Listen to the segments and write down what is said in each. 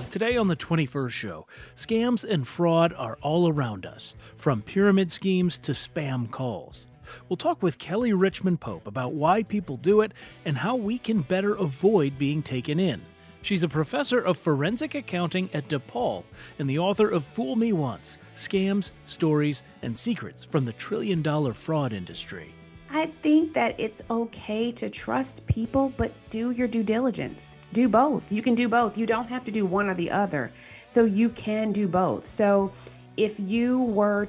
Today on the 21st show, scams and fraud are all around us, from pyramid schemes to spam calls. We'll talk with Kelly Richmond Pope about why people do it and how we can better avoid being taken in. She's a professor of forensic accounting at DePaul and the author of Fool Me Once: Scams, Stories, and Secrets from the Trillion-Dollar Fraud Industry. I think that it's okay to trust people, but do your due diligence. Do both. You can do both. You don't have to do one or the other. So you can do both. So if a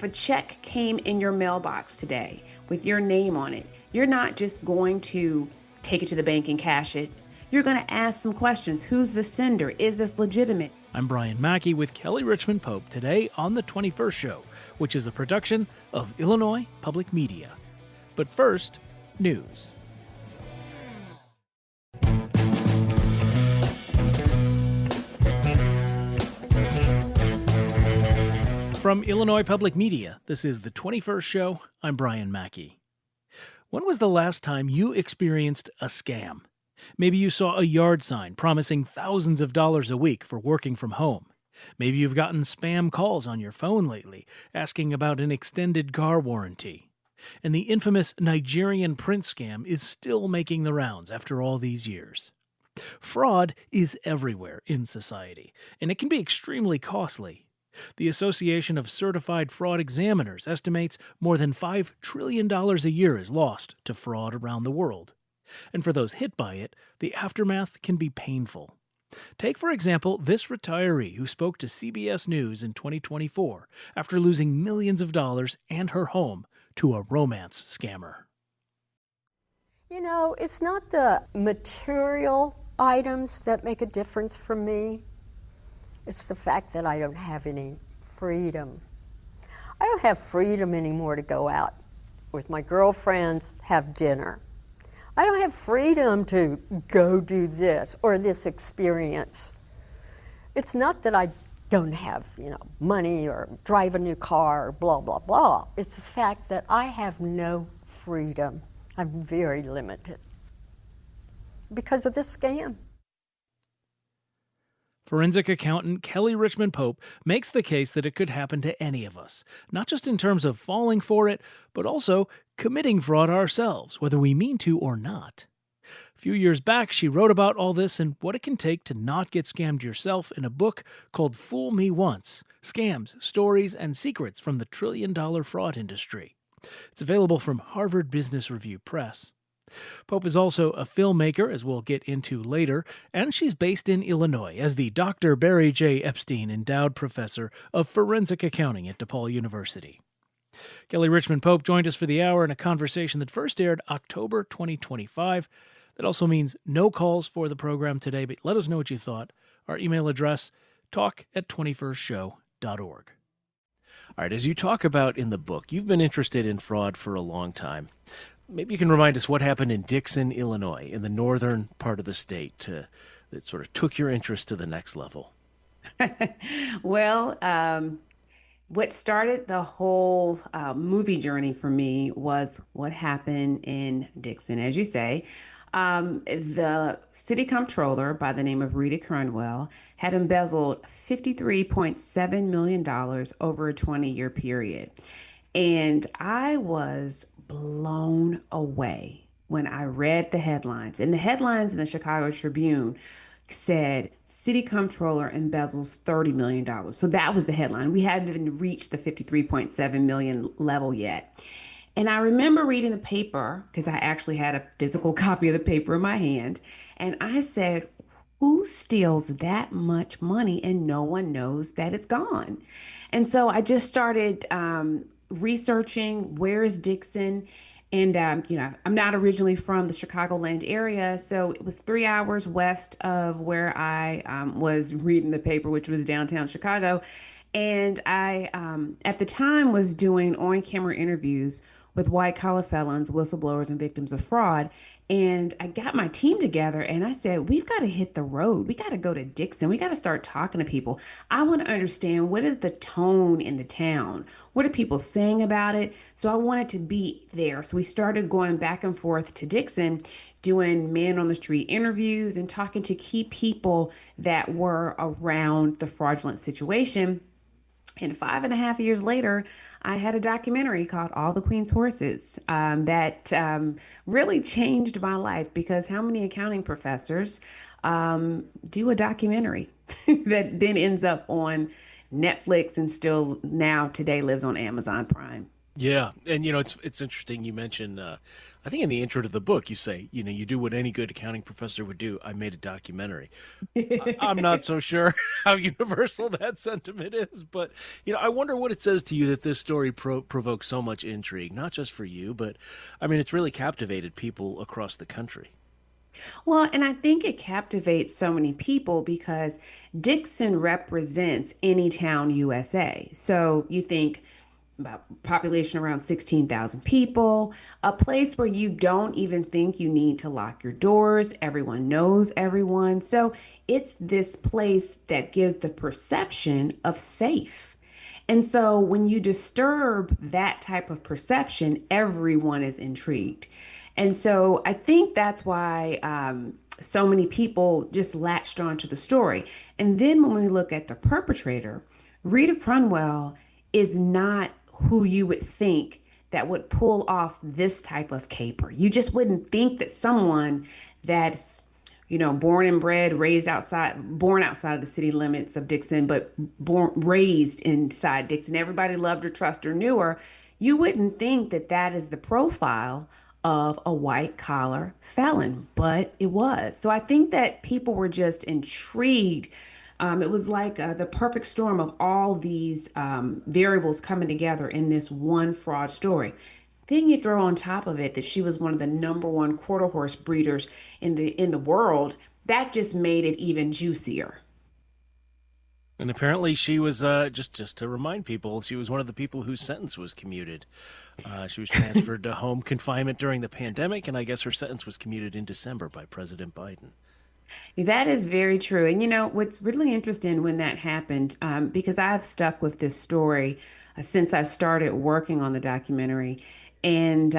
check came in your mailbox today with your name on it, you're not just going to take it to the bank and cash it. You're going to ask some questions. Who's the sender? Is this legitimate? I'm Brian Mackey with Kelly Richmond Pope today on the 21st show, which is a production of Illinois Public Media. But first, news. From Illinois Public Media, this is the 21st show. I'm Brian Mackey. When was the last time you experienced a scam? Maybe you saw a yard sign promising thousands of dollars a week for working from home. Maybe you've gotten spam calls on your phone lately asking about an extended car warranty. And the infamous Nigerian prince scam is still making the rounds after all these years. Fraud is everywhere in society, and it can be extremely costly. The Association of Certified Fraud Examiners estimates more than $5 trillion a year is lost to fraud around the world. And for those hit by it, the aftermath can be painful. Take, for example, this retiree who spoke to CBS News in 2024 after losing millions of dollars and her home to a romance scammer. You know, it's not the material items that make a difference for me. It's the fact that I don't have any freedom. I don't have freedom anymore to go out with my girlfriends, have dinner. I don't have freedom to go do this or this experience. It's not that I don't have, money or drive a new car or blah, blah, blah. It's the fact that I have no freedom. I'm very limited because of this scam. Forensic accountant Kelly Richmond Pope makes the case that it could happen to any of us, not just in terms of falling for it, but also committing fraud ourselves, whether we mean to or not. A few years back, she wrote about all this and what it can take to not get scammed yourself in a book called Fool Me Once: Scams, Stories, and Secrets from the Trillion-Dollar Fraud Industry. It's available from Harvard Business Review Press. Pope is also a filmmaker, as we'll get into later, and she's based in Illinois as the Dr. Barry J. Epstein Endowed Professor of Forensic Accounting at DePaul University. Kelly Richmond Pope joined us for the hour in a conversation that first aired October 2025. That also means no calls for the program today, but let us know what you thought. Our email address, talk@21stshow.org. All right, as you talk about in the book, you've been interested in fraud for a long time. Maybe you can remind us what happened in Dixon, Illinois, in the northern part of the state that sort of took your interest to the next level. Well, what started the whole movie journey for me was what happened in Dixon. As you say, the city comptroller by the name of Rita Cronwell had embezzled $53.7 million over a 20-year period. And I was blown away when I read the headlines. And the headlines in the Chicago Tribune said, City Comptroller embezzles $30 million. So that was the headline. We hadn't even reached the 53.7 million level yet. And I remember reading the paper, because I actually had a physical copy of the paper in my hand. And I said, who steals that much money and no one knows that it's gone? And so I just started researching where is Dixon. And, I'm not originally from the Chicagoland area, so it was 3 hours west of where I was reading the paper, which was downtown Chicago. And I, at the time, was doing on-camera interviews with white-collar felons, whistleblowers, and victims of fraud. And I got my team together and I said, we've got to hit the road. We got to go to Dixon. We got to start talking to people. I want to understand, what is the tone in the town? What are people saying about it? So I wanted to be there. So we started going back and forth to Dixon doing man on the street interviews and talking to key people that were around the fraudulent situation. And 5.5 years later, I had a documentary called All the Queen's Horses that really changed my life because how many accounting professors do a documentary that then ends up on Netflix and still now today lives on Amazon Prime? Yeah, and it's interesting you mentioned. I think in the intro to the book you say you do what any good accounting professor would do. I made a documentary. I'm not so sure how universal that sentiment is, but I wonder what it says to you that this story provokes so much intrigue, not just for you, but I mean it's really captivated people across the country. Well, and I think it captivates so many people because Dixon represents Anytown, USA. So you think about population around 16,000 people, a place where you don't even think you need to lock your doors. Everyone knows everyone. So it's this place that gives the perception of safe. And so when you disturb that type of perception, everyone is intrigued. And so I think that's why so many people just latched onto the story. And then when we look at the perpetrator, Rita Crunwell is not who you would think that would pull off this type of caper. You just wouldn't think that someone that's born and bred, raised outside, born outside of the city limits of Dixon, but raised inside Dixon. Everybody loved her, trusted her, knew her. You wouldn't think that that is the profile of a white collar felon, but it was. So I think that people were just intrigued. It was like the perfect storm of all these variables coming together in this one fraud story. Then you throw on top of it that she was one of the number one quarter horse breeders in the world. That just made it even juicier. And apparently, she was just to remind people, she was one of the people whose sentence was commuted. She was transferred to home confinement during the pandemic, and I guess her sentence was commuted in December by President Biden. That is very true. And what's really interesting when that happened, because I've stuck with this story since I started working on the documentary. And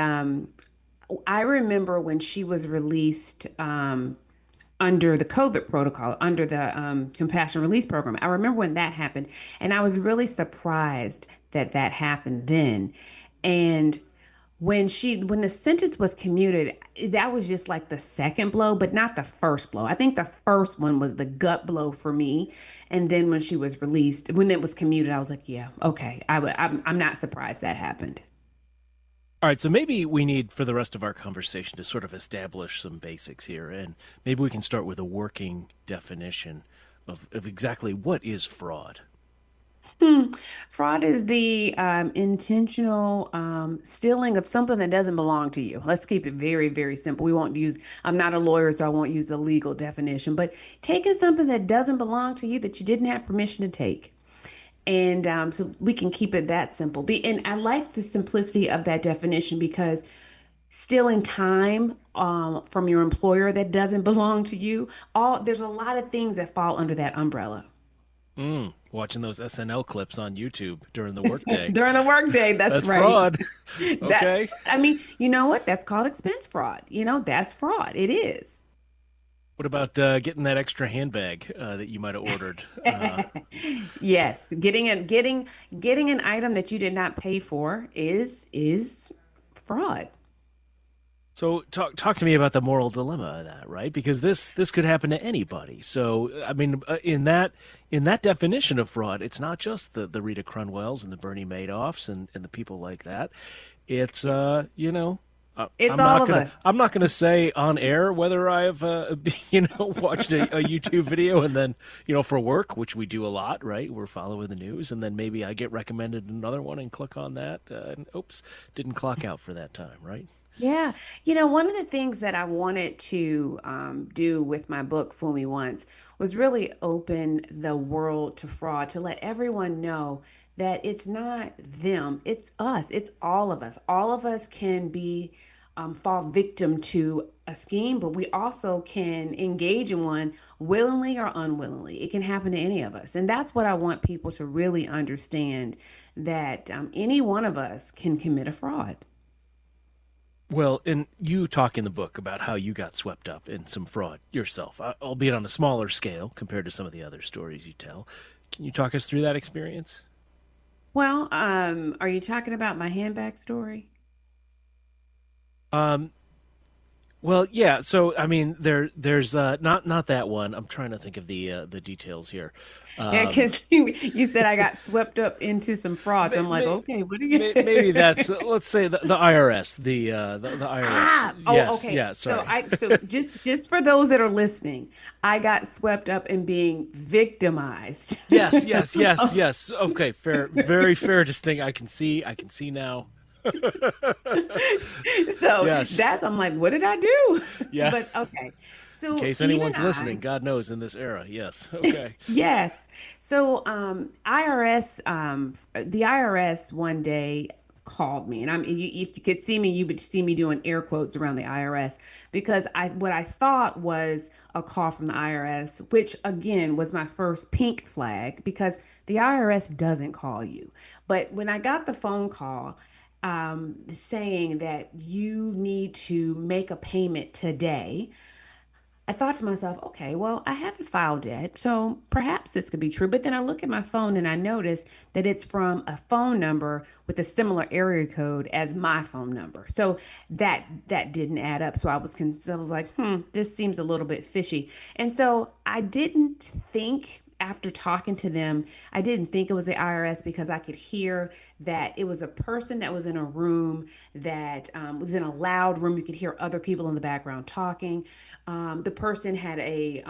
I remember when she was released under the COVID protocol, under the compassion release program. I remember when that happened, and I was really surprised that that happened then. And when the sentence was commuted, that was just like the second blow, but not the first blow. I think the first one was the gut blow for me. And then when she was released, when it was commuted, I was like, yeah, okay. I'm not surprised that happened. All right, so maybe we need for the rest of our conversation to sort of establish some basics here, and maybe we can start with a working definition of exactly what is fraud. Fraud is the intentional stealing of something that doesn't belong to you. Let's keep it very, very simple. I'm not a lawyer, so I won't use the legal definition, but taking something that doesn't belong to you that you didn't have permission to take. And so we can keep it that simple. And I like the simplicity of that definition because stealing time from your employer that doesn't belong to you, there's a lot of things that fall under that umbrella. Watching those SNL clips on YouTube during the workday. During the workday, that's That's right. fraud. That's, Okay. I mean, you know what? That's called expense fraud. That's fraud. It is. What about getting that extra handbag that you might have ordered? Yes, getting an item that you did not pay for is fraud. So talk to me about the moral dilemma of that, right? Because this could happen to anybody. So I mean, in that definition of fraud, it's not just the Rita Crunwells and the Bernie Madoffs and the people like that. It's It's I'm all not of gonna us. I'm not gonna say on air whether I've watched a YouTube video and then for work, which we do a lot, right? We're following the news, and then maybe I get recommended another one and click on that, and oops, didn't clock out for that time, right? Yeah. One of the things that I wanted to do with my book, Fool Me Once, was really open the world to fraud, to let everyone know that it's not them, it's us, it's all of us. All of us can fall victim to a scheme, but we also can engage in one willingly or unwillingly. It can happen to any of us. And that's what I want people to really understand that any one of us can commit a fraud. Well, and you talk in the book about how you got swept up in some fraud yourself, albeit on a smaller scale compared to some of the other stories you tell. Can you talk us through that experience? Well, are you talking about my handbag story? Um, well, yeah. So, I mean, there's not that one. I'm trying to think of the details here. Yeah, Um, because you said I got swept up into some frauds. may, I'm like, may, okay, what do you? maybe that's let's say the IRS, the IRS. Oh, Yes, okay. yeah. So Sorry. just for those that are listening, I got swept up in being victimized. Yes, yes, yes, yes. Okay, fair, very fair distinct. I can see now. So Yes, that's I'm like, what did I do? yeah. But okay. In So case even anyone's listening, I, God knows in this era. Yes. Okay. yes. So IRS, the IRS one day called me, and if you could see me, you would see me doing air quotes around the IRS because I what I thought was a call from the IRS, which again was my first pink flag because the IRS doesn't call you. But when I got the phone call, saying that you need to make a payment today, I thought to myself, okay, well, I haven't filed yet, so perhaps this could be true. But then I look at my phone and I notice that it's from a phone number with a similar area code as my phone number. So that didn't add up. So I was like, this seems a little bit fishy. And so I didn't think after talking to them, I didn't think it was the IRS because I could hear that it was a person that was in a room that was in a loud room. You could hear other people in the background talking. The person had a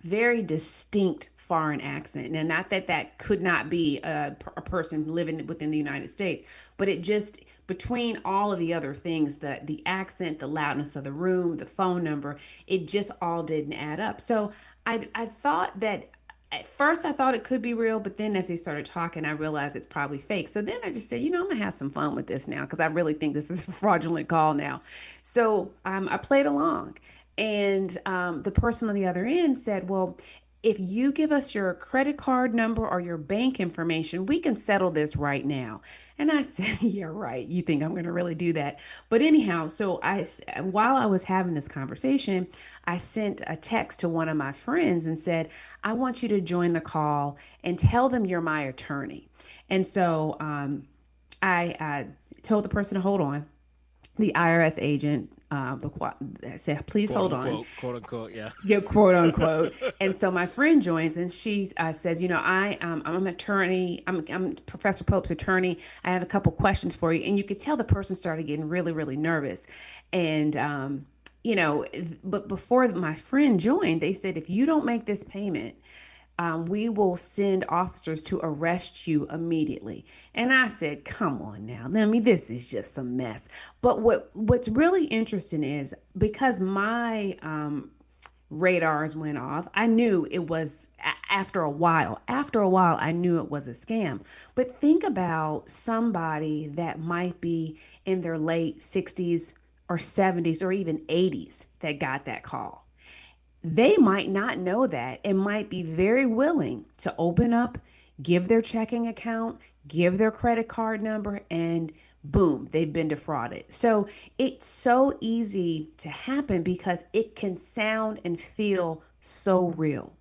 very distinct foreign accent. Now, not that that could not be a person living within the United States, but it just between all of the other things, the accent, the loudness of the room, the phone number, it just all didn't add up. So I thought that at first I thought it could be real, but then as they started talking, I realized it's probably fake. So then I just said, I'm gonna have some fun with this now because I really think this is a fraudulent call now. So I played along, and the person on the other end said, "Well, if you give us your credit card number or your bank information, we can settle this right now." And I said, "Yeah, right. You think I'm going to really do that?" But anyhow, while I was having this conversation, I sent a text to one of my friends and said, "I want you to join the call and tell them you're my attorney." And so I told the person to hold on. The IRS agent said, "Please Quote hold on." unquote. Quote unquote. Yeah. Yeah, quote unquote. And so my friend joins and she says, I'm an attorney. I'm Professor Pope's attorney. I have a couple questions for you. And you could tell the person started getting really, really nervous. And, but before my friend joined, they said, if you don't make this payment, we will send officers to arrest you immediately. And I said, come on now. I mean, this is just a mess. But what's really interesting is because my radars went off. I knew it was after a while. After a while, I knew it was a scam. But think about somebody that might be in their late 60s or 70s or even 80s that got that call. They might not know that and might be very willing to open up, give their checking account, give their credit card number, and boom, they've been defrauded. So it's so easy to happen because it can sound and feel so real.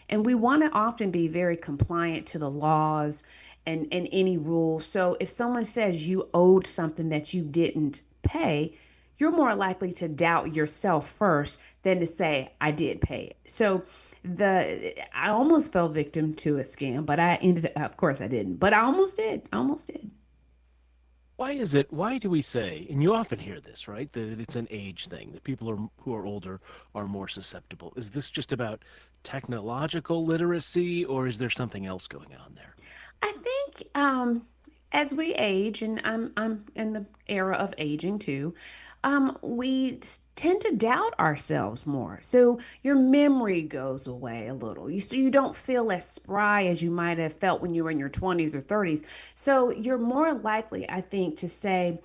And we want to often be very compliant to the laws and any rules. So if someone says you owed something that you didn't pay, you're more likely to doubt yourself first than to say, I did pay it. So I almost fell victim to a scam, but I ended up, of course I didn't, but I almost did. I almost did. Why is it? Why do we say? And you often hear this, right? That it's an age thing. That people who are older are more susceptible. Is this just about technological literacy, or is there something else going on there? I think as we age, and I'm in the era of aging too, we tend to doubt ourselves more. So your memory goes away a little. So you don't feel as spry as you might have felt when you were in your 20s or 30s. So you're more likely, I think, to say,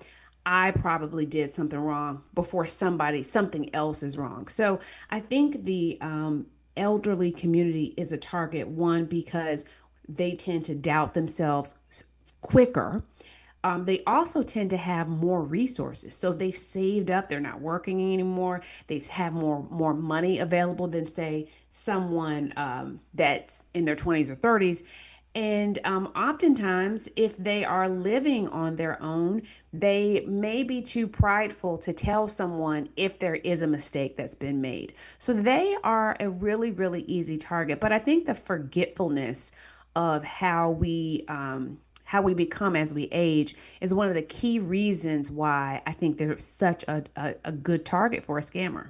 I probably did something wrong before something else is wrong. So I think the elderly community is a target one because they tend to doubt themselves quicker. they also tend to have more resources. So they've saved up, they're not working anymore. They've have more money available than say someone that's in their 20s or 30s. And oftentimes, if they are living on their own, they may be too prideful to tell someone if there is a mistake that's been made. So they are a really, really easy target. But I think the forgetfulness of how we become as we age is one of the key reasons why I think they're such a good target for a scammer.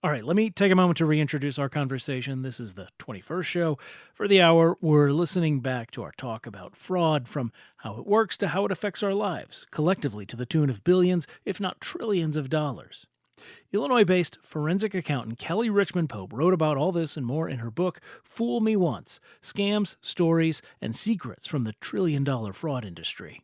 All right, let me take a moment to reintroduce our conversation. This is the 21st show. For the hour, we're listening back to our talk about fraud, from how it works to how it affects our lives, collectively to the tune of billions, if not trillions of dollars. Illinois-based forensic accountant Kelly Richmond Pope wrote about all this and more in her book, Fool Me Once: Scams, Stories, and Secrets from the Trillion-Dollar Fraud Industry.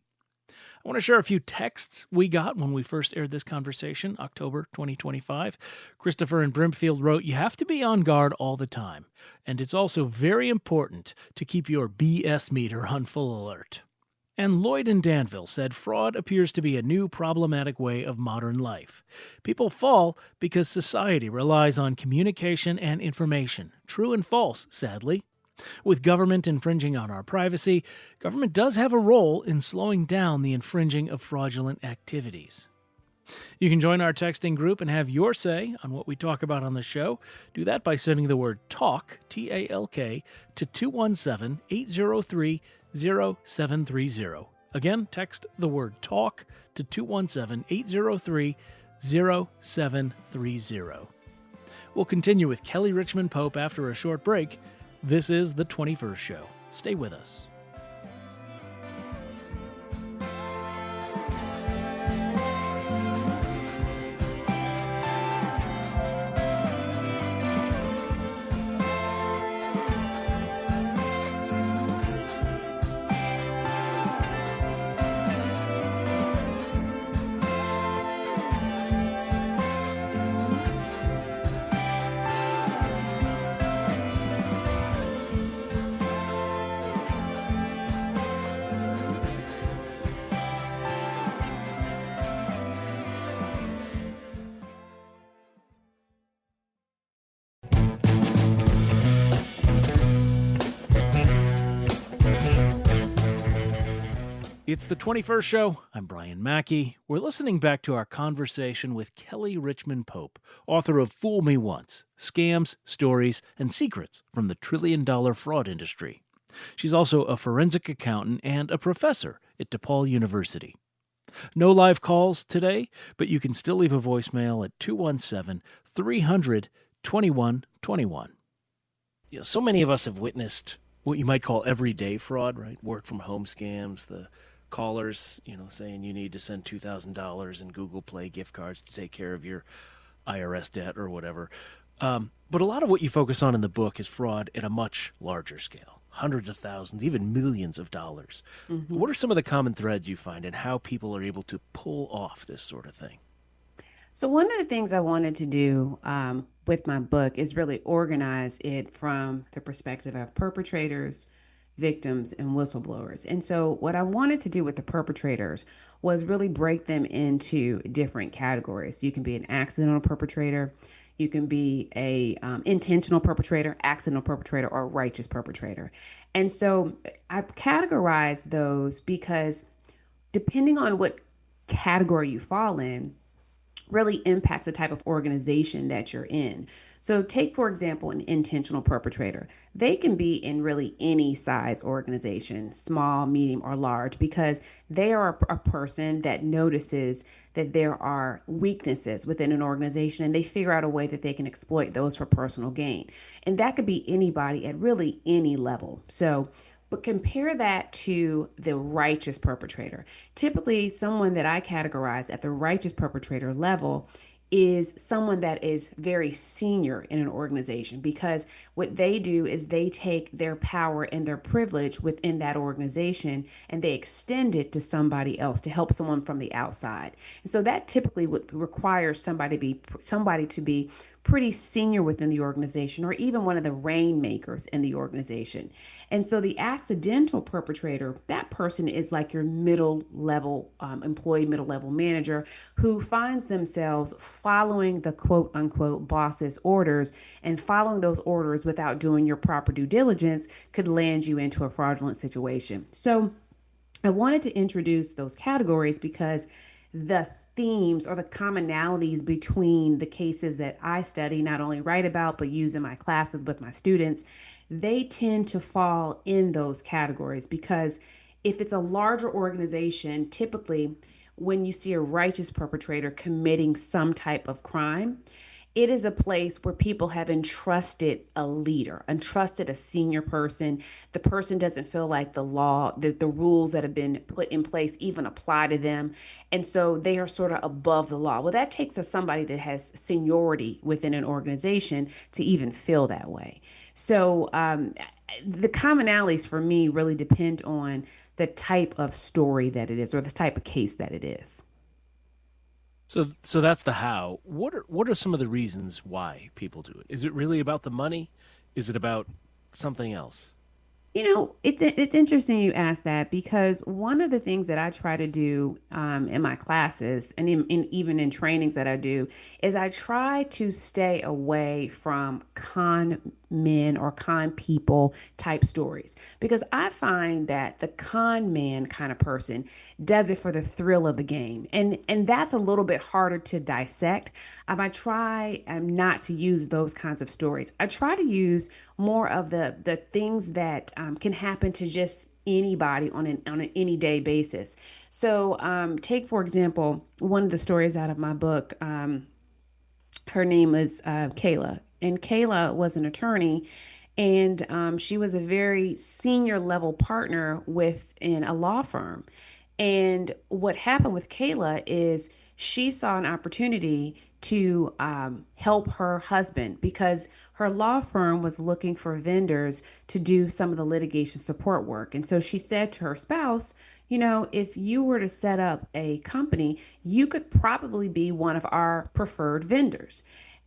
I want to share a few texts we got when we first aired this conversation, October 2025. Christopher in Brimfield wrote, "You have to be on guard all the time, and it's also very important to keep your BS meter on full alert." And Lloyd in Danville said, "Fraud appears to be a new problematic way of modern life. People fall because society relies on communication and information. True and false, sadly. With government infringing on our privacy, government does have a role in slowing down the infringing of fraudulent activities." You can join our texting group and have your say on what we talk about on the show. Do that by sending the word TALK, T-A-L-K, to 217-803-0730. Again, text the word TALK to 217-803-0730. We'll continue with Kelly Richmond Pope after a short break. This is the 21st show. Stay with us. It's the 21st show. I'm Brian Mackey. We're listening back to our conversation with Kelly Richmond Pope, author of Fool Me Once: Scams, Stories, and Secrets from the Trillion-Dollar Fraud Industry. She's also a forensic accountant and a professor at DePaul University. No live calls today, but you can still leave a voicemail at 217-300-2121. So many of us have witnessed what you might call everyday fraud, right? Work from home scams, the callers, saying you need to send $2,000 in Google Play gift cards to take care of your IRS debt or whatever. But a lot of what you focus on in the book is fraud at a much larger scale, hundreds of thousands, even millions of dollars. Mm-hmm. What are some of the common threads you find in how people are able to pull off this sort of thing? So one of the things I wanted to do with my book is really organize it from the perspective of perpetrators, victims, and whistleblowers. And so what I wanted to do with the perpetrators was really break them into different categories. You can be an accidental perpetrator, you can be a intentional perpetrator, accidental perpetrator, or righteous perpetrator. And so I've categorized those because depending on what category you fall in, really impacts the type of organization that you're in. So take, for example, an intentional perpetrator. They can be in really any size organization, small, medium, or large, because they are a person that notices that there are weaknesses within an organization and they figure out a way that they can exploit those for personal gain. And that could be anybody at really any level. But compare that to the righteous perpetrator. Typically, someone that I categorize at the righteous perpetrator level is someone that is very senior in an organization, because what they do is they take their power and their privilege within that organization and they extend it to somebody else, to help someone from the outside. And so that typically would require somebody to be pretty senior within the organization or even one of the rainmakers in the organization. And so the accidental perpetrator, that person is like your middle level employee, middle level manager who finds themselves following the quote unquote boss's orders, and following those orders without doing your proper due diligence could land you into a fraudulent situation. So I wanted to introduce those categories because the themes or the commonalities between the cases that I study, not only write about, but use in my classes with my students, they tend to fall in those categories because if it's a larger organization, typically when you see a righteous perpetrator committing some type of crime, it is a place where people have entrusted a leader, entrusted a senior person. The person doesn't feel like the law, the rules that have been put in place even apply to them. And so they are sort of above the law. Well, that takes somebody that has seniority within an organization to even feel that way. So the commonalities for me really depend on the type of story that it is or the type of case that it is. So that's the how. What are some of the reasons why people do it? Is it really about the money? Is it about something else? It's interesting you ask that because one of the things that I try to do in my classes and even in trainings that I do is I try to stay away from con men or con people type stories because I find that the con man kind of person does it for the thrill of the game, and that's a little bit harder to dissect. I try not to use those kinds of stories. I try to use more of the things that can happen to just anybody on an any day basis. So take for example one of the stories out of my book. Her name is Kayla, and Kayla was an attorney, and she was a very senior level partner within a law firm. And what happened with Kayla is she saw an opportunity to help her husband because her law firm was looking for vendors to do some of the litigation support work. And so she said to her spouse, if you were to set up a company, you could probably be one of our preferred vendors.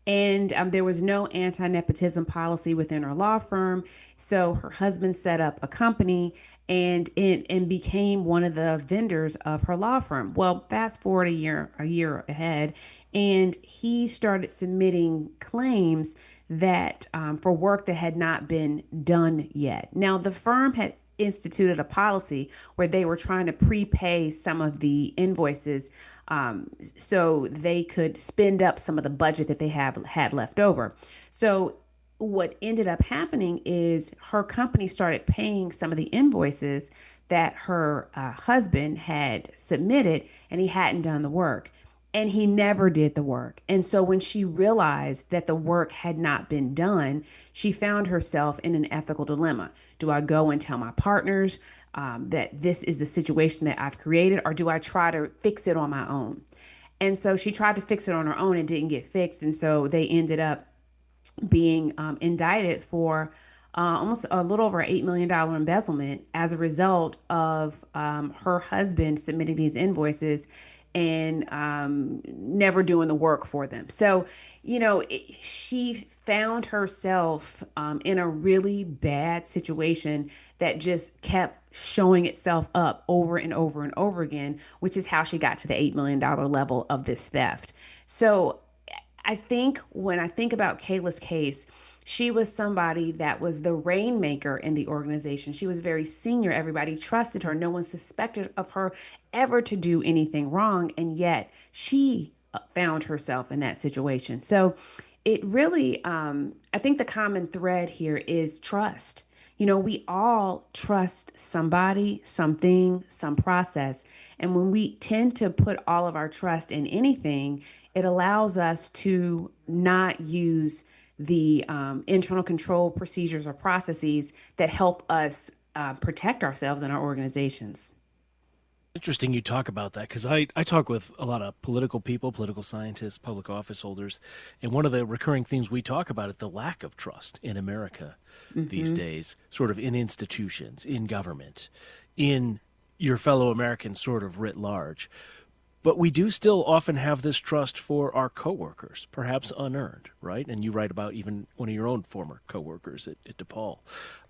And there was no anti nepotism policy within her law firm. So her husband set up a company and became one of the vendors of her law firm. Well, fast forward a year ahead, and he started submitting claims that for work that had not been done yet. Now, the firm had instituted a policy where they were trying to prepay some of the invoices so they could spend up some of the budget that they had left over. So what ended up happening is her company started paying some of the invoices that her husband had submitted, and he hadn't done the work. And he never did the work. And so when she realized that the work had not been done, she found herself in an ethical dilemma. Do I go and tell my partners that this is the situation that I've created, or do I try to fix it on my own? And so she tried to fix it on her own and didn't get fixed. And so they ended up being indicted for almost a little over $8 million embezzlement as a result of her husband submitting these invoices and never doing the work for them. So, she found herself in a really bad situation that just kept showing itself up over and over and over again, which is how she got to the $8 million level of this theft. So I think when I think about Kayla's case, she was somebody that was the rainmaker in the organization. She was very senior. Everybody trusted her. No one suspected of her ever to do anything wrong. And yet she found herself in that situation. So it really, I think the common thread here is trust. We all trust somebody, something, some process. And when we tend to put all of our trust in anything, it allows us to not use the internal control procedures or processes that help us protect ourselves and our organizations. Interesting you talk about that because I talk with a lot of political people, political scientists, public office holders, and one of the recurring themes we talk about is the lack of trust in America these days, sort of in institutions, in government, in your fellow Americans sort of writ large. But we do still often have this trust for our coworkers, perhaps unearned, right? And you write about even one of your own former coworkers at DePaul,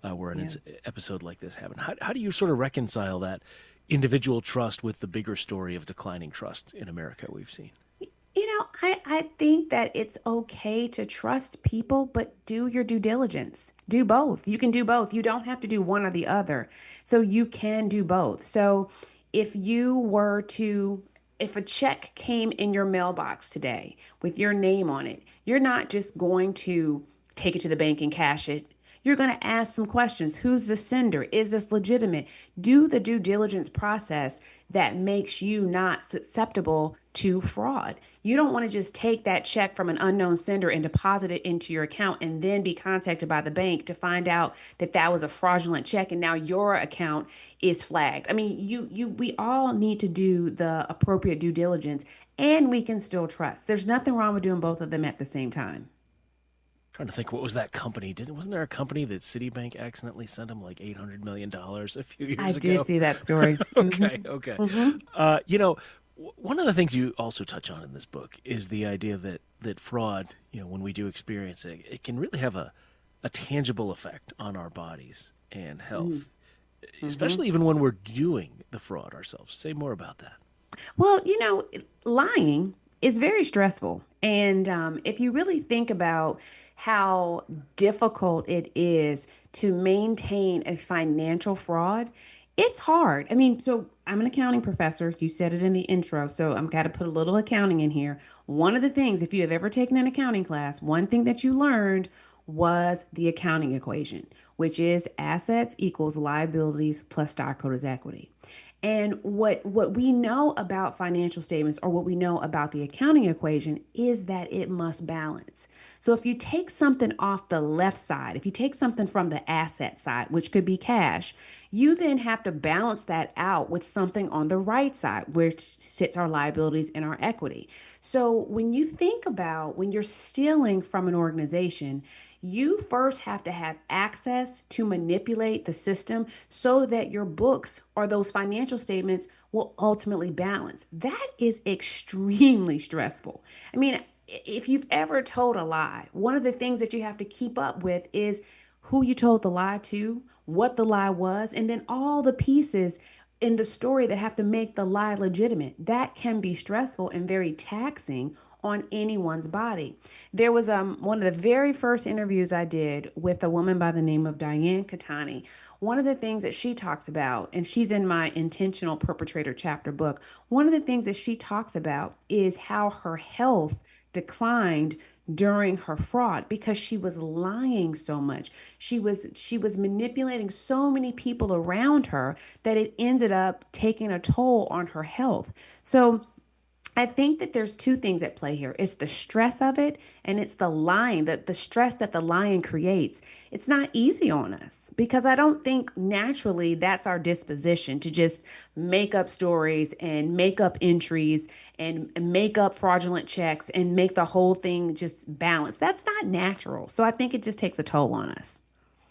where an Yeah. episode like this happened. How do you sort of reconcile that individual trust with the bigger story of declining trust in America we've seen? I think that it's okay to trust people, but do your due diligence. Do both. You can do both. You don't have to do one or the other. So you can do both. So if you were to, if a check came in your mailbox today with your name on it, you're not just going to take it to the bank and cash it. You're going to ask some questions. Who's the sender? Is this legitimate? Do the due diligence process that makes you not susceptible to fraud. You don't want to just take that check from an unknown sender and deposit it into your account and then be contacted by the bank to find out that that was a fraudulent check and now your account is flagged. I mean, we all need to do the appropriate due diligence and we can still trust. There's nothing wrong with doing both of them at the same time. Trying to think, what was that company? Wasn't there a company that Citibank accidentally sent them like $800 million a few I years ago? did see that story. Okay. One of the things you also touch on in this book is the idea that fraud, when we do experience it, it can really have a tangible effect on our bodies and health, especially even when we're doing the fraud ourselves. Say more about that. Well, lying is very stressful. And if you really think about how difficult it is to maintain a financial fraud, it's hard. I mean, so I'm an accounting professor. You said it in the intro, so I'm got to put a little accounting in here. One of the things, if you have ever taken an accounting class, one thing that you learned was the accounting equation, which is assets equals liabilities plus stockholders' equity. And what we know about financial statements or what we know about the accounting equation is that it must balance. So if you take something off the left side, if you take something from the asset side, which could be cash, you then have to balance that out with something on the right side, which sits our liabilities and our equity. So when you think about when you're stealing from an organization, you first have to have access to manipulate the system so that your books or those financial statements will ultimately balance. That is extremely stressful. I mean, if you've ever told a lie, one of the things that you have to keep up with is who you told the lie to, what the lie was, and then all the pieces in the story that have to make the lie legitimate. That can be stressful and very taxing on anyone's body. There was one of the very first interviews I did with a woman by the name of Diane Katani. One of the things that she talks about, and she's in my Intentional Perpetrator chapter book, one of the things that she talks about is how her health declined during her fraud because she was lying so much. She was manipulating so many people around her that it ended up taking a toll on her health. So I think that there's two things at play here. It's the stress of it and it's the lying, that the stress that the lying creates. It's not easy on us because I don't think naturally that's our disposition to just make up stories and make up entries and make up fraudulent checks and make the whole thing just balance. That's not natural. So I think it just takes a toll on us.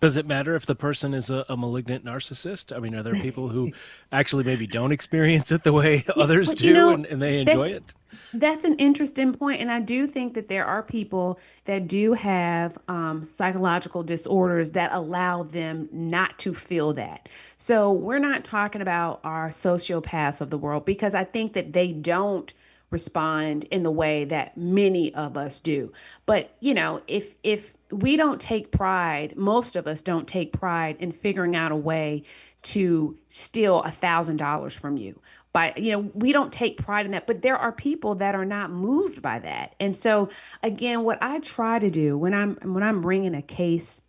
Does it matter if the person is a malignant narcissist? I mean, are there people who actually maybe don't experience it the way others But do and they enjoy it? that's an interesting point, and I do think that there are people that do have psychological disorders that allow them not to feel that. So we're not talking about our sociopaths of the world because I think that they don't respond in the way that many of us do. But if we don't take pride, most of us don't take pride in figuring out a way to steal $1,000 from you. But we don't take pride in that. But there are people that are not moved by that. And so again, what I try to do when I'm bringing a case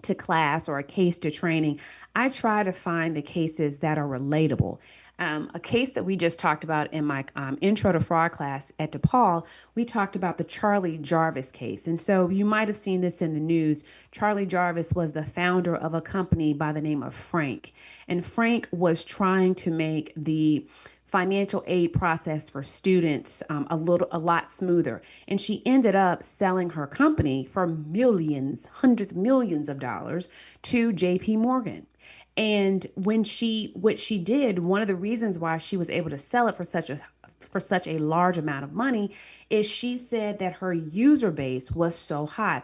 to class or a case to training, I try to find the cases that are relatable. A case that we just talked about in my intro to fraud class at DePaul, we talked about the Charlie Jarvis case. And so you might have seen this in the news. Charlie Jarvis was the founder of a company by the name of Frank. And Frank was trying to make the financial aid process for students a lot smoother. And she ended up selling her company for millions, hundreds of millions of dollars to JP Morgan. And what she did, one of the reasons why she was able to sell it for for such a large amount of money is she said that her user base was so high.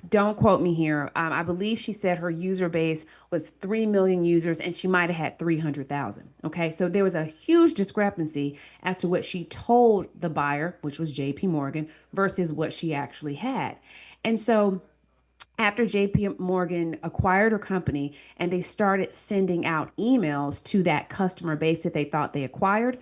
Don't quote me here. I believe she said her user base was 3 million users and she might have had 300,000. Okay. So there was a huge discrepancy as to what she told the buyer, which was JP Morgan, versus what she actually had. And so after JP Morgan acquired her company and they started sending out emails to that customer base that they thought they acquired,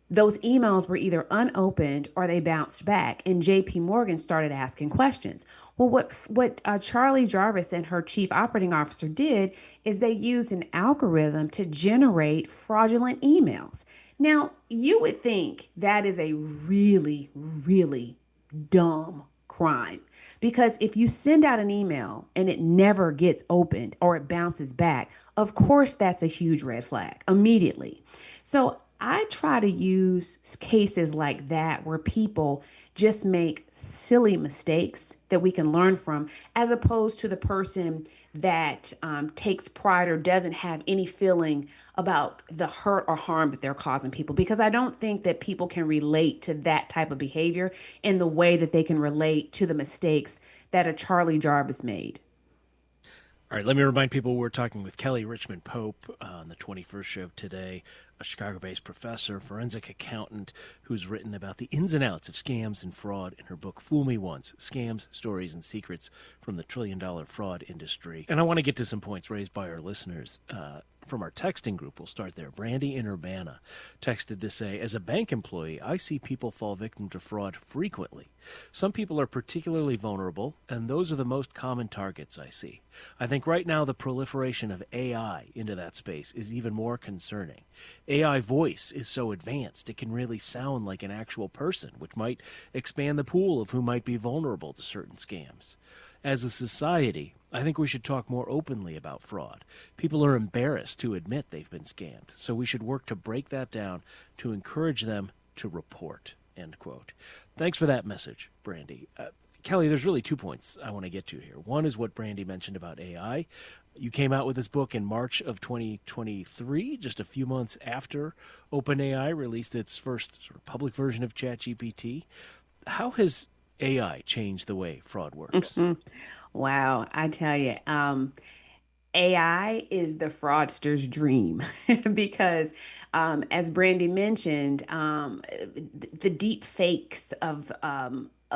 those emails were either unopened or they bounced back, and JP Morgan started asking questions. Well, what Charlie Jarvis and her chief operating officer did is they used an algorithm to generate fraudulent emails. Now, you would think that is a really, really dumb crime. Because if you send out an email and it never gets opened or it bounces back, of course, that's a huge red flag immediately. So I try to use cases like that where people just make silly mistakes that we can learn from, as opposed to the person that takes pride or doesn't have any feeling about the hurt or harm that they're causing people. Because I don't think that people can relate to that type of behavior in the way that they can relate to the mistakes that a Charlie Jarvis made. All right, let me remind people we're talking with Kelly Richmond Pope on the 21st show today, a Chicago-based professor, forensic accountant who's written about the ins and outs of scams and fraud in her book, Fool Me Once, Scams, Stories, and Secrets from the Trillion-Dollar Fraud Industry. And I want to get to some points raised by our listeners from our texting group. We'll start there. Brandy in Urbana texted to say, as a bank employee, I see people fall victim to fraud frequently. Some people are particularly vulnerable, and those are the most common targets I see. I think right now the proliferation of AI into that space is even more concerning. AI voice is so advanced it can really sound like an actual person, which might expand the pool of who might be vulnerable to certain scams. As a society, I think we should talk more openly about fraud. People are embarrassed to admit they've been scammed, so we should work to break that down to encourage them to report, end quote. Thanks for that message, Brandy. Kelly, there's really 2 points I want to get to here. One is what Brandy mentioned about AI. You came out with this book in March of 2023, just a few months after OpenAI released its first sort of public version of ChatGPT. How has AI changed the way fraud works? Wow, I tell you, AI is the fraudster's dream because, as Brandy mentioned, the deep fakes of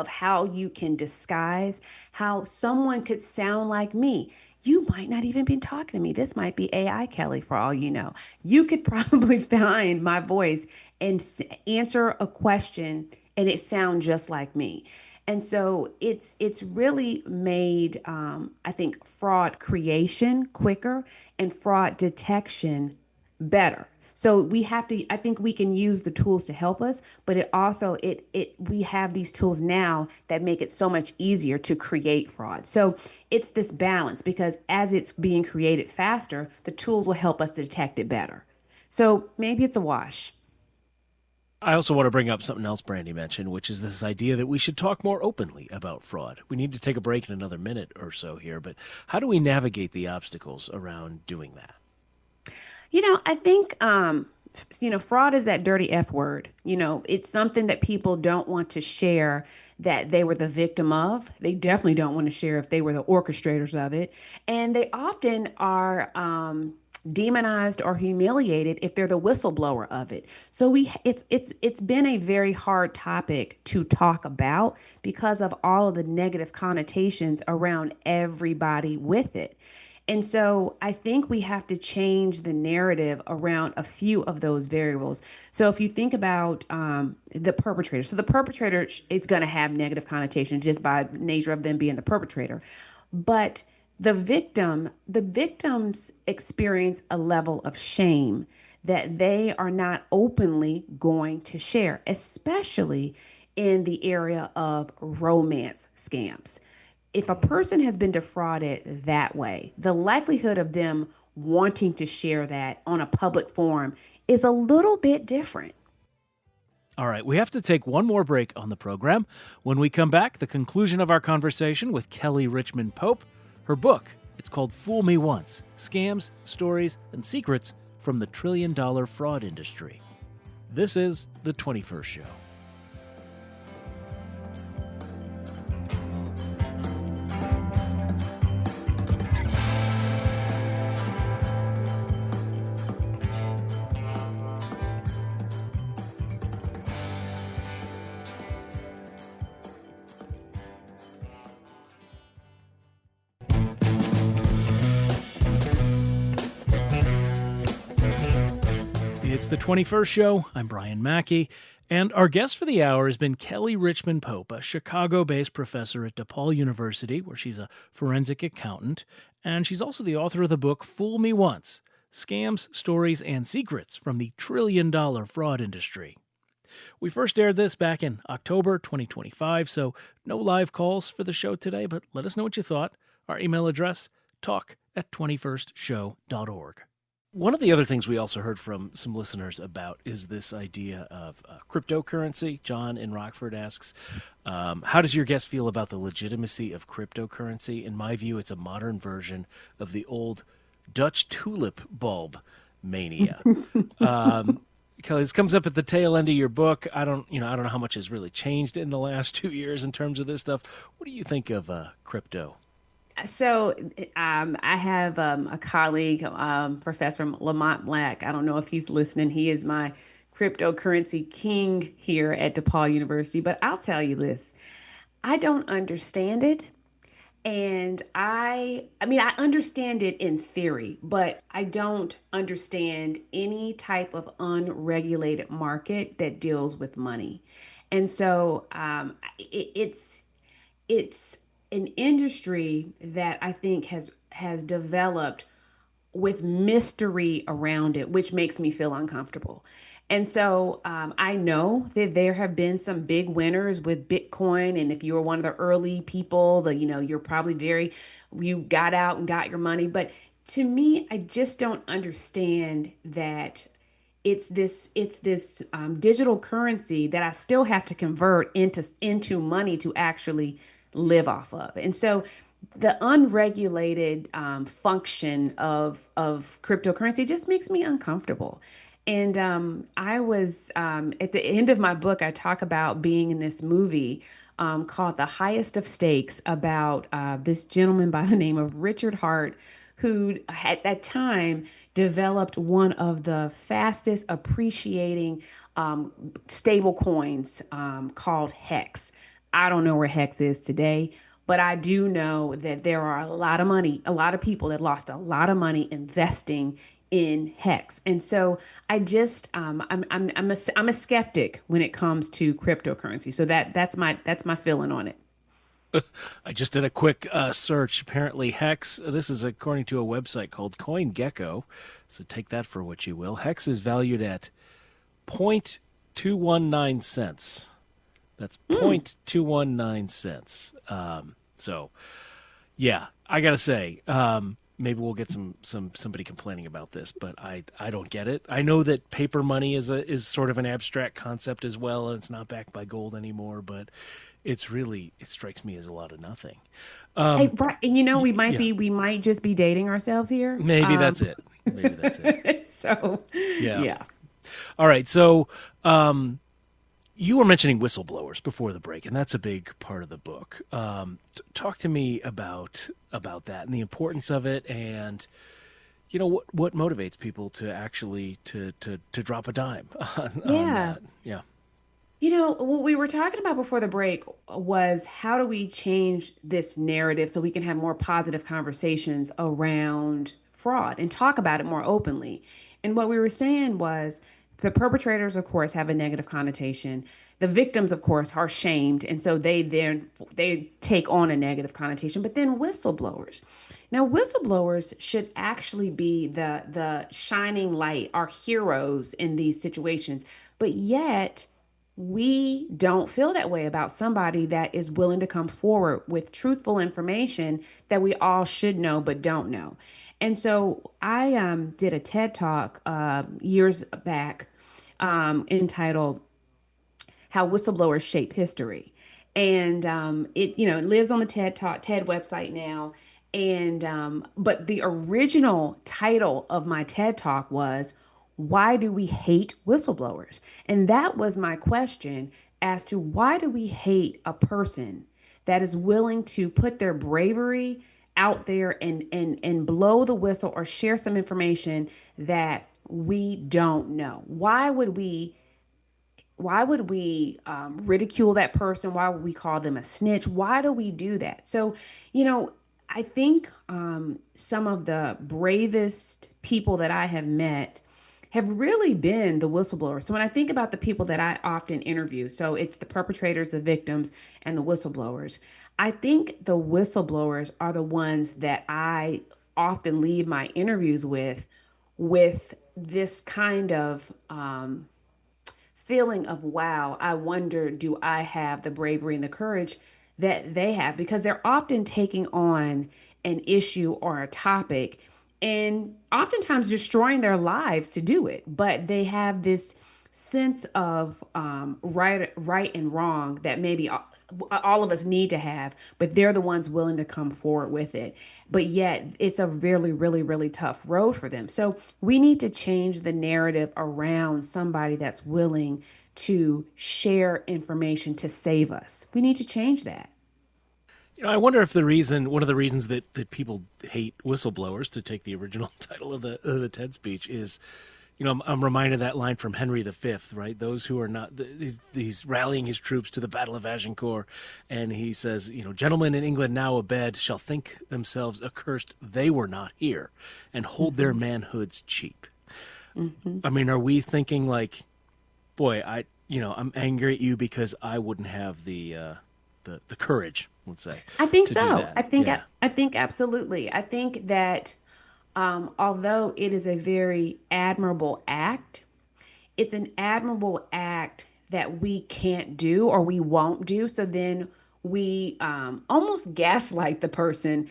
how you can disguise how someone could sound like me. You might not even be talking to me. This might be AI, Kelly, for all you know. You could probably find my voice and answer a question and it sound just like me. And so it's really made, I think, fraud creation quicker and fraud detection better. So we have to, I think we can use the tools to help us, but it also, we have these tools now that make it so much easier to create fraud. So it's this balance because as it's being created faster, the tools will help us to detect it better. So maybe it's a wash. I also want to bring up something else Brandy mentioned, which is this idea that we should talk more openly about fraud. We need to take a break in another minute or so here, but how do we navigate the obstacles around doing that? I think, fraud is that dirty F word. It's something that people don't want to share that they were the victim of. They definitely don't want to share if they were the orchestrators of it. And they often are demonized or humiliated if they're the whistleblower of it. So it's been a very hard topic to talk about because of all of the negative connotations around everybody with it. And so I think we have to change the narrative around a few of those variables. So if you think about the perpetrator, so the perpetrator is going to have negative connotation just by nature of them being the perpetrator. But the victims experience a level of shame that they are not openly going to share, especially in the area of romance scams. If a person has been defrauded that way, the likelihood of them wanting to share that on a public forum is a little bit different. All right, we have to take one more break on the program. When we come back, the conclusion of our conversation with Kelly Richmond Pope. Her book, it's called Fool Me Once, Scams, Stories, and Secrets from the Trillion-Dollar Fraud Industry. This is The 21st Show. It's The 21st Show. I'm Brian Mackey, and our guest for the hour has been Kelly Richmond Pope, a Chicago-based professor at DePaul University, where she's a forensic accountant, and she's also the author of the book Fool Me Once: Scams, Stories, and Secrets from the Trillion-Dollar Fraud Industry. We first aired this back in October 2025, so no live calls for the show today, but let us know what you thought. Our email address, talk@21stshow.org. One of the other things we also heard from some listeners about is this idea of cryptocurrency. John in Rockford asks, how does your guest feel about the legitimacy of cryptocurrency? In my view, it's a modern version of the old Dutch tulip bulb mania. Kelly, this comes up at the tail end of your book. I don't know how much has really changed in the last 2 years in terms of this stuff. What do you think of crypto? So I have a colleague, Professor Lamont Black. I don't know if he's listening. He is my cryptocurrency king here at DePaul University. But I'll tell you this, I don't understand it. And I mean, I understand it in theory, but I don't understand any type of unregulated market that deals with money. And so it's an industry that I think has developed with mystery around it, which makes me feel uncomfortable. And so I know that there have been some big winners with Bitcoin, and if you were one of the early people, you're probably you got out and got your money. But to me, I just don't understand that it's this digital currency that I still have to convert into money to actually live off of. And so the unregulated function of cryptocurrency just makes me uncomfortable. And I was at the end of my book, I talk about being in this movie called The Highest of Stakes about this gentleman by the name of Richard Hart, who at that time developed one of the fastest appreciating stable coins called Hex. I don't know where Hex is today, but I do know that there are a lot of people that lost a lot of money investing in Hex. And so I just I'm a skeptic when it comes to cryptocurrency. So that's my feeling on it. I just did a quick search. Apparently, Hex, this is according to a website called CoinGecko, so take that for what you will. Hex is valued at 0.219 cents. That's 0.219 cents. So, yeah, I got to say, maybe we'll get somebody complaining about this, but I don't get it. I know that paper money is sort of an abstract concept as well, and it's not backed by gold anymore, but it strikes me as a lot of nothing. Hey, and we might just be dating ourselves here. Maybe that's it. Maybe that's it. So, yeah. All right. So, you were mentioning whistleblowers before the break, and that's a big part of the book. Talk to me about that and the importance of it, and what motivates people to actually to drop a dime on that. Yeah. What we were talking about before the break was how do we change this narrative so we can have more positive conversations around fraud and talk about it more openly. And what we were saying was the perpetrators, of course, have a negative connotation. The victims, of course, are shamed, and so they take on a negative connotation. But then whistleblowers. Now, whistleblowers should actually be the shining light, our heroes in these situations. But yet, we don't feel that way about somebody that is willing to come forward with truthful information that we all should know but don't know. And so I did a TED Talk years back entitled "How Whistleblowers Shape History," and it lives on the TED website now. And but the original title of my TED Talk was why do we hate whistleblowers? And that was my question as to why do we hate a person that is willing to put their bravery out there and blow the whistle or share some information that we don't know? Why would we ridicule that person? Why would we call them a snitch? Why do we do that? So, you know, I think some of the bravest people that I have met have really been the whistleblowers. So when I think about the people that I often interview, so it's the perpetrators, the victims, and the whistleblowers. I think the whistleblowers are the ones that I often leave my interviews with this kind of feeling of, wow, I wonder, do I have the bravery and the courage that they have? Because they're often taking on an issue or a topic and oftentimes destroying their lives to do it. But they have this sense of right and wrong that maybe all of us need to have, but they're the ones willing to come forward with it. But yet it's a really, really, really tough road for them. So we need to change the narrative around somebody that's willing to share information to save us. We need to change that. I wonder if one of the reasons that people hate whistleblowers, to take the original title of the TED speech, is, I'm reminded of that line from Henry V, right? Those who are not, he's rallying his troops to the Battle of Agincourt, and he says, gentlemen in England now abed shall think themselves accursed they were not here, and hold their manhoods cheap. Mm-hmm. I mean, are we thinking like, boy, I'm angry at you because I wouldn't have the courage, let's say. I think so. I think absolutely. I think that although it is a very admirable act, it's an admirable act that we can't do or we won't do. So then we almost gaslight the person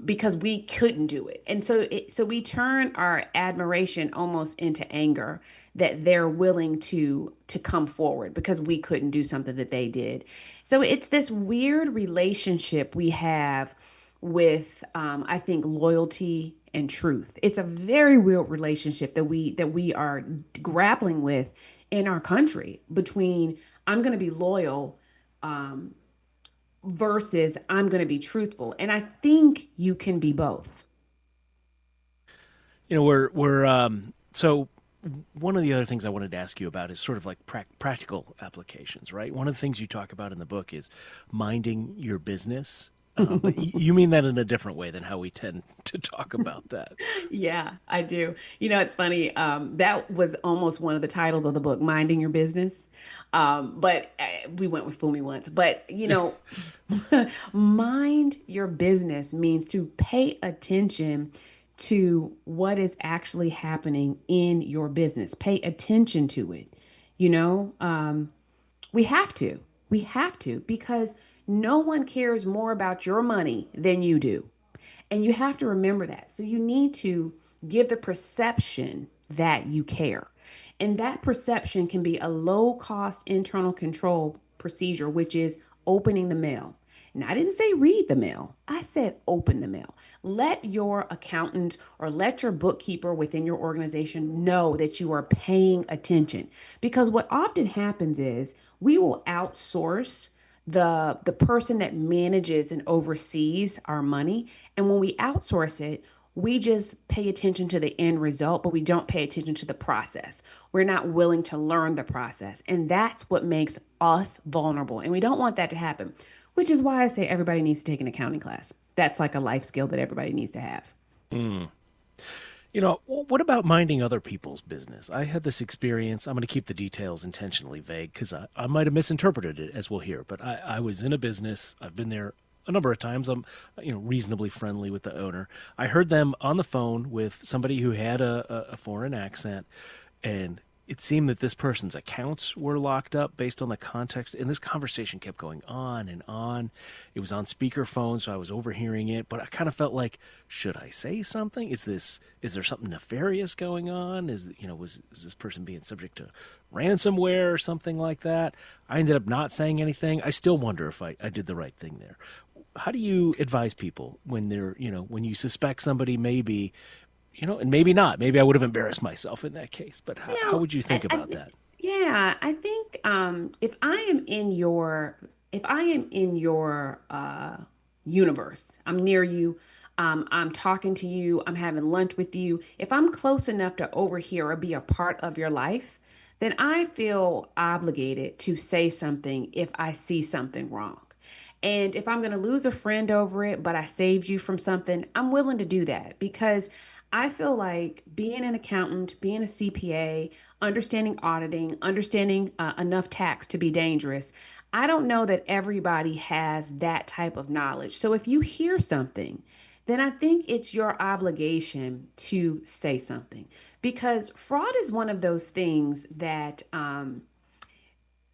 because we couldn't do it. And so we turn our admiration almost into anger that they're willing to come forward because we couldn't do something that they did. So it's this weird relationship we have with I think loyalty and truth. It's a very real relationship that we are grappling with in our country between I'm going to be loyal versus I'm going to be truthful. And I think you can be both. So one of the other things I wanted to ask you about is sort of like practical applications, right? One of the things you talk about in the book is minding your business. But you mean that in a different way than how we tend to talk about that. Yeah, I do. It's funny. That was almost one of the titles of the book, Minding Your Business. But we went with Fool Me Once. But, mind your business means to pay attention to what is actually happening in your business. Pay attention to it. We have to. We have to because no one cares more about your money than you do. And you have to remember that. So you need to give the perception that you care. And that perception can be a low cost internal control procedure, which is opening the mail. And I didn't say read the mail. I said open the mail. Let your accountant or let your bookkeeper within your organization know that you are paying attention. Because what often happens is we will outsource the person that manages and oversees our money. And when we outsource it, we just pay attention to the end result, but we don't pay attention to the process. We're not willing to learn the process. And that's what makes us vulnerable. And we don't want that to happen, which is why I say everybody needs to take an accounting class. That's like a life skill that everybody needs to have. Mm. What about minding other people's business? I had this experience. I'm going to keep the details intentionally vague because I might have misinterpreted it, as we'll hear. But I was in a business. I've been there a number of times. I'm reasonably friendly with the owner. I heard them on the phone with somebody who had a foreign accent, and it seemed that this person's accounts were locked up based on the context. And this conversation kept going on and on. It was on speakerphone, so I was overhearing it. But I kind of felt like, should I say something? Is there something nefarious going on? Is this person being subject to ransomware or something like that? I ended up not saying anything. I still wonder if I did the right thing there. How do you advise people when when you suspect somebody may be and maybe not. Maybe I would have embarrassed myself in that case. But how No, would you think about that? yeah, I think if I am in your universe, I'm near you, I'm talking to you, I'm having lunch with you. If I'm close enough to overhear or be a part of your life, then I feel obligated to say something if I see something wrong. And if I'm going to lose a friend over it, but I saved you from something, I'm willing to do that because I feel like being an accountant, being a CPA, understanding auditing, understanding enough tax to be dangerous, I don't know that everybody has that type of knowledge. So if you hear something, then I think it's your obligation to say something because fraud is one of those things that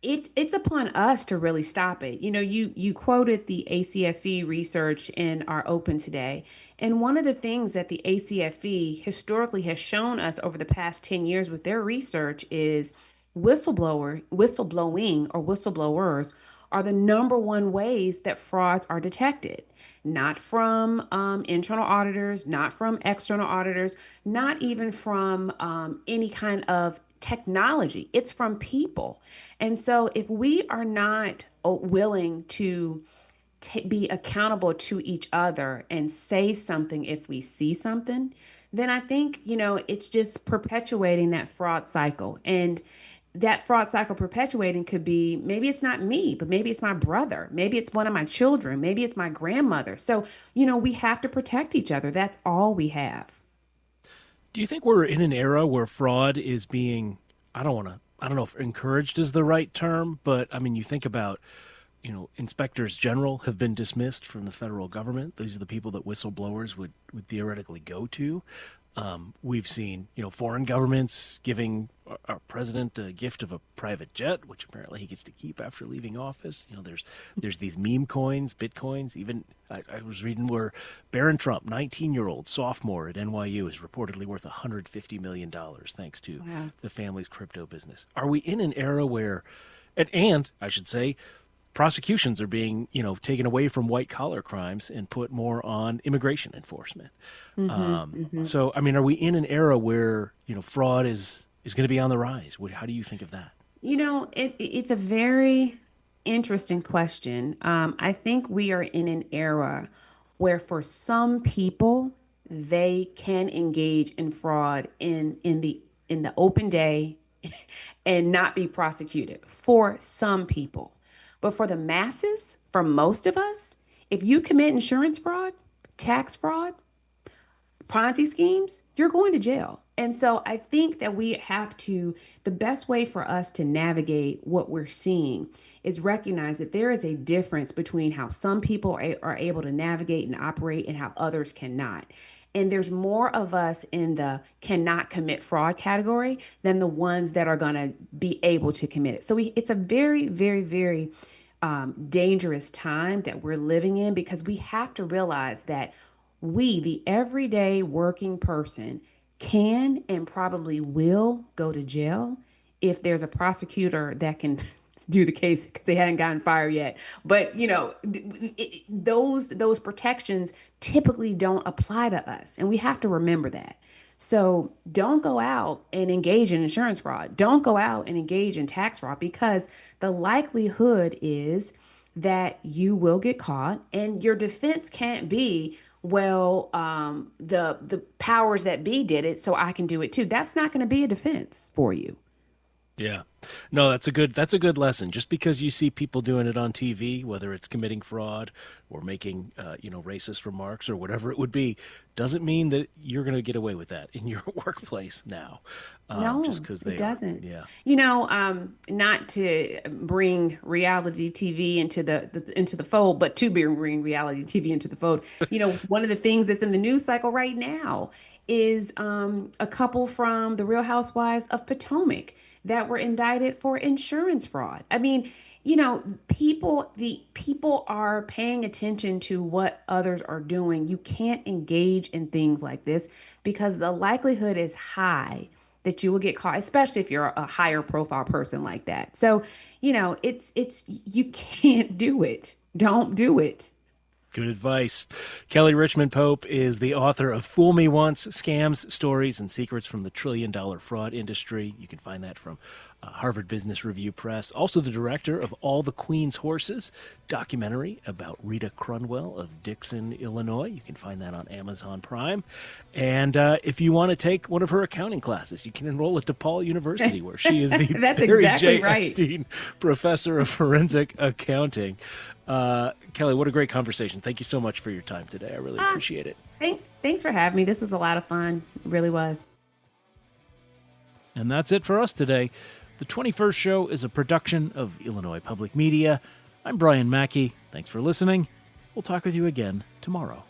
it's upon us to really stop it. You quoted the ACFE research in our open today, and one of the things that the ACFE historically has shown us over the past 10 years with their research is whistleblowing or whistleblowers are the number one ways that frauds are detected. Not from internal auditors, not from external auditors, not even from any kind of technology. It's from people. And so, if we are not willing to be accountable to each other and say something if we see something, then I think, it's just perpetuating that fraud cycle. And that fraud cycle perpetuating could be maybe it's not me, but maybe it's my brother, maybe it's one of my children, maybe it's my grandmother. So, we have to protect each other. That's all we have. Do you think we're in an era where fraud is being, I don't know if encouraged is the right term, but I mean, you think about, inspectors general have been dismissed from the federal government. These are the people that whistleblowers would theoretically go to. We've seen, foreign governments giving our president a gift of a private jet, which apparently he gets to keep after leaving office. There's these meme coins, bitcoins. Even I was reading where Barron Trump, 19-year-old sophomore at NYU, is reportedly worth $150 million thanks to Wow. the family's crypto business. Are we in an era where, and I should say, prosecutions are being, taken away from white collar crimes and put more on immigration enforcement? So, I mean, are we in an era where fraud is going to be on the rise? How do you think of that? It's a very interesting question. I think we are in an era where, for some people, they can engage in fraud in the open day and not be prosecuted. For some people, but for the masses, for most of us, if you commit insurance fraud, tax fraud, Ponzi schemes, you're going to jail. And so I think that the best way for us to navigate what we're seeing is recognize that there is a difference between how some people are able to navigate and operate and how others cannot. And there's more of us in the cannot commit fraud category than the ones that are going to be able to commit it. So it's a very, very, very dangerous time that we're living in because we have to realize that we, the everyday working person, can and probably will go to jail if there's a prosecutor that can do the case because they hadn't gotten fired yet. But those protections typically don't apply to us, and we have to remember that. So don't go out and engage in insurance fraud. Don't go out and engage in tax fraud because the likelihood is that you will get caught, and your defense can't be, well, the powers that be did it, so I can do it too. That's not going to be a defense for you. Yeah. No, that's a good lesson. Just because you see people doing it on TV, whether it's committing fraud or making racist remarks or whatever it would be, doesn't mean that you're going to get away with that in your workplace now. Just No, because it they are. doesn't. Yeah. Not to bring reality TV into the fold, but to bring reality TV into the fold. One of the things that's in the news cycle right now is a couple from the Real Housewives of Potomac that were indicted for insurance fraud. I mean, the people are paying attention to what others are doing. You can't engage in things like this because the likelihood is high that you will get caught, especially if you're a higher profile person like that. So, it's you can't do it. Don't do it. Good advice. Kelly Richmond Pope is the author of Fool Me Once, Scams, Stories, and Secrets from the Trillion-Dollar Fraud Industry. You can find that from Harvard Business Review Press. Also the director of All the Queen's Horses, documentary about Rita Crunwell of Dixon, Illinois. You can find that on Amazon Prime. And if you want to take one of her accounting classes, you can enroll at DePaul University, where she is the That's Barry exactly J. right. Epstein Professor of Forensic Accounting. Kelly, what a great conversation. Thank you so much for your time today. I really appreciate it. Thanks for having me. This was a lot of fun. It really was. And that's it for us today. The 21st Show is a production of Illinois Public Media. I'm Brian Mackey. Thanks for listening. We'll talk with you again tomorrow.